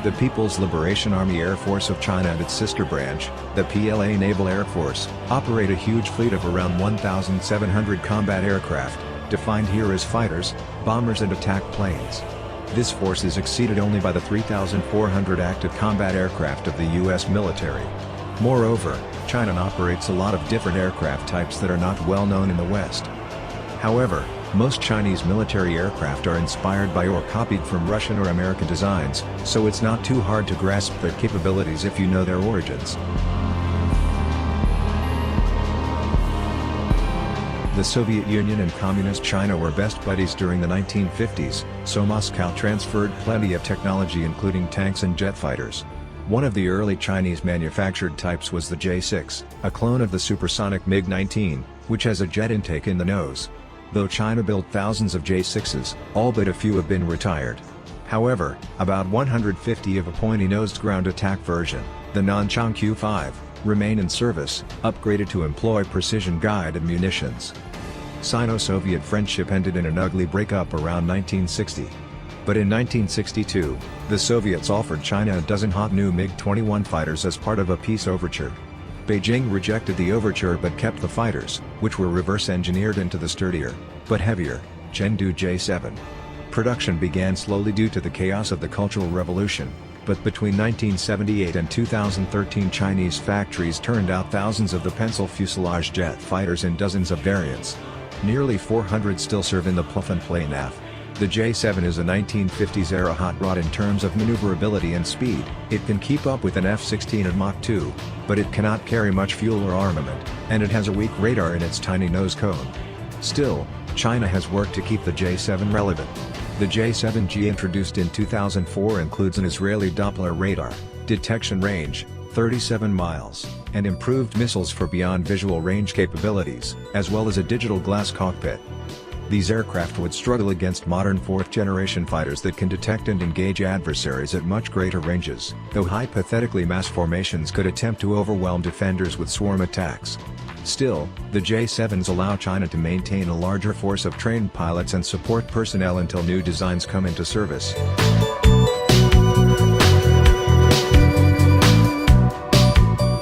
The People's Liberation Army Air Force of China and its sister branch, the PLA Naval Air Force, operate a huge fleet of around 1,700 combat aircraft, defined here as fighters, bombers and attack planes. This force is exceeded only by the 3,400 active combat aircraft of the U.S. military. Moreover, China operates a lot of different aircraft types that are not well known in the West. However, most Chinese military aircraft are inspired by or copied from Russian or American designs, so it's not too hard to grasp their capabilities if you know their origins. The Soviet Union and Communist China were best buddies during the 1950s, so Moscow transferred plenty of technology including tanks and jet fighters. One of the early Chinese manufactured types was the J-6, a clone of the supersonic MiG-19, which has a jet intake in the nose. Though China built thousands of J-6s, all but a few have been retired. However, about 150 of a pointy-nosed ground attack version, the Nanchang Q-5, remain in service, upgraded to employ precision-guided munitions. Sino-Soviet friendship ended in an ugly breakup around 1960. But in 1962, the Soviets offered China a dozen hot new MiG-21 fighters as part of a peace overture. Beijing rejected the overture but kept the fighters, which were reverse-engineered into the sturdier, but heavier, Chengdu J-7. Production began slowly due to the chaos of the Cultural Revolution, but between 1978 and 2013 Chinese factories turned out thousands of the pencil fuselage jet fighters in dozens of variants. Nearly 400 still serve in the plug-and-play NAF. The J-7 is a 1950s-era hot rod in terms of maneuverability and speed. It can keep up with an F-16 at Mach 2, but it cannot carry much fuel or armament, and it has a weak radar in its tiny nose cone. Still, China has worked to keep the J-7 relevant. The J-7G introduced in 2004 includes an Israeli Doppler radar, detection range, 37 miles, and improved missiles for beyond visual range capabilities, as well as a digital glass cockpit. These aircraft would struggle against modern fourth-generation fighters that can detect and engage adversaries at much greater ranges, though hypothetically mass formations could attempt to overwhelm defenders with swarm attacks. Still, the J-7s allow China to maintain a larger force of trained pilots and support personnel until new designs come into service.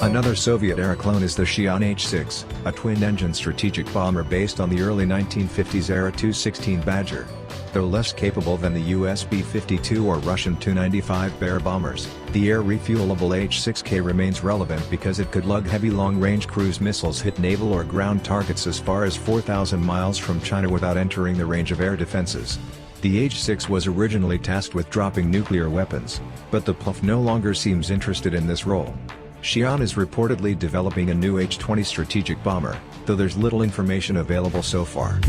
Another Soviet-era clone is the Xi'an H-6, a twin-engine strategic bomber based on the early 1950s-era Tu-16 Badger. Though less capable than the US B-52 or Russian Tu-95 Bear bombers, the air-refuelable H-6K remains relevant because it could lug heavy long-range cruise missiles hit naval or ground targets as far as 4,000 miles from China without entering the range of air defenses. The H-6 was originally tasked with dropping nuclear weapons, but the PLF no longer seems interested in this role. Xi'an is reportedly developing a new H-20 strategic bomber, though there's little information available so far.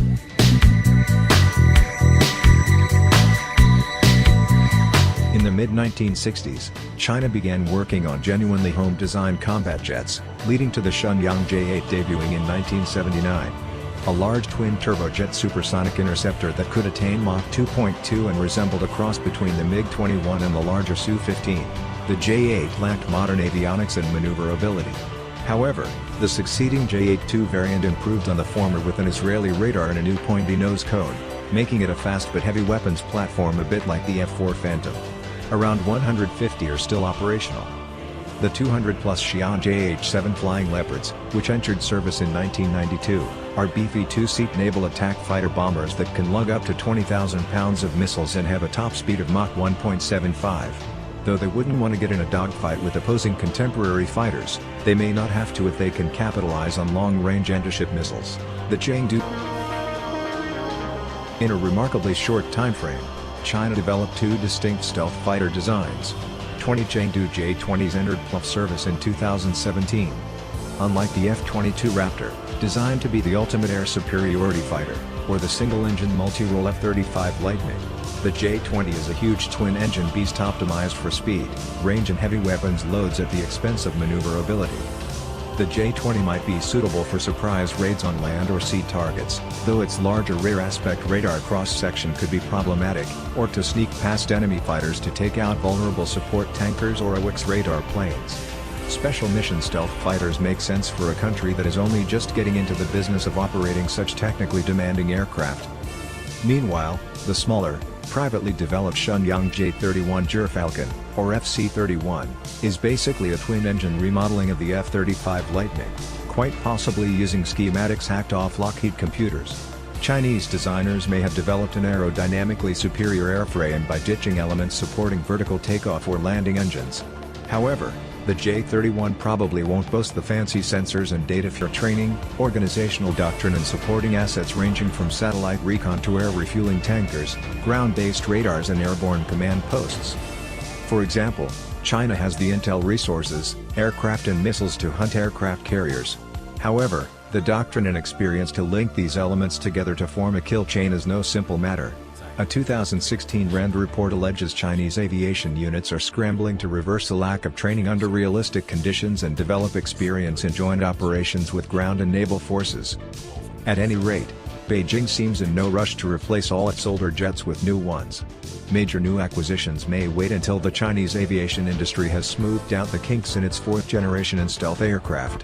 In the mid-1960s, China began working on genuinely home-designed combat jets, leading to the Shenyang J-8 debuting in 1979. A large twin-turbojet supersonic interceptor that could attain Mach 2.2 and resembled a cross between the MiG-21 and the larger Su-15. The J-8 lacked modern avionics and maneuverability. However, the succeeding J-8-2 variant improved on the former with an Israeli radar and a new pointy nose cone, making it a fast but heavy weapons platform a bit like the F-4 Phantom. Around 150 are still operational. The 200-plus Xi'an JH-7 Flying Leopards, which entered service in 1992, are beefy two-seat naval attack fighter bombers that can lug up to 20,000 pounds of missiles and have a top speed of Mach 1.75. Though they wouldn't want to get in a dogfight with opposing contemporary fighters, they may not have to if they can capitalize on long-range anti-ship missiles. The Chengdu. In a remarkably short time frame, China developed two distinct stealth fighter designs. 20 Chengdu J-20s entered PLF service in 2017. Unlike the F-22 Raptor, designed to be the ultimate air superiority fighter, or the single-engine multi-role F-35 Lightning, the J-20 is a huge twin-engine beast optimized for speed, range and heavy weapons loads at the expense of maneuverability. The J-20 might be suitable for surprise raids on land or sea targets, though its larger rear aspect radar cross-section could be problematic, or to sneak past enemy fighters to take out vulnerable support tankers or AWACS radar planes. Special mission stealth fighters make sense for a country that is only just getting into the business of operating such technically demanding aircraft. Meanwhile, the smaller, privately developed Shenyang J-31 Falcon, or FC-31, is basically a twin-engine remodeling of the F-35 Lightning, quite possibly using schematics hacked off Lockheed computers. Chinese designers may have developed an aerodynamically superior airframe by ditching elements supporting vertical takeoff or landing engines. However, the J-31 probably won't boast the fancy sensors and data for training, organizational doctrine and supporting assets ranging from satellite recon to air refueling tankers, ground-based radars and airborne command posts. For example, China has the intel resources, aircraft and missiles to hunt aircraft carriers. However, the doctrine and experience to link these elements together to form a kill chain is no simple matter. A 2016 RAND report alleges Chinese aviation units are scrambling to reverse a lack of training under realistic conditions and develop experience in joint operations with ground and naval forces. At any rate, Beijing seems in no rush to replace all its older jets with new ones. Major new acquisitions may wait until the Chinese aviation industry has smoothed out the kinks in its fourth generation and stealth aircraft.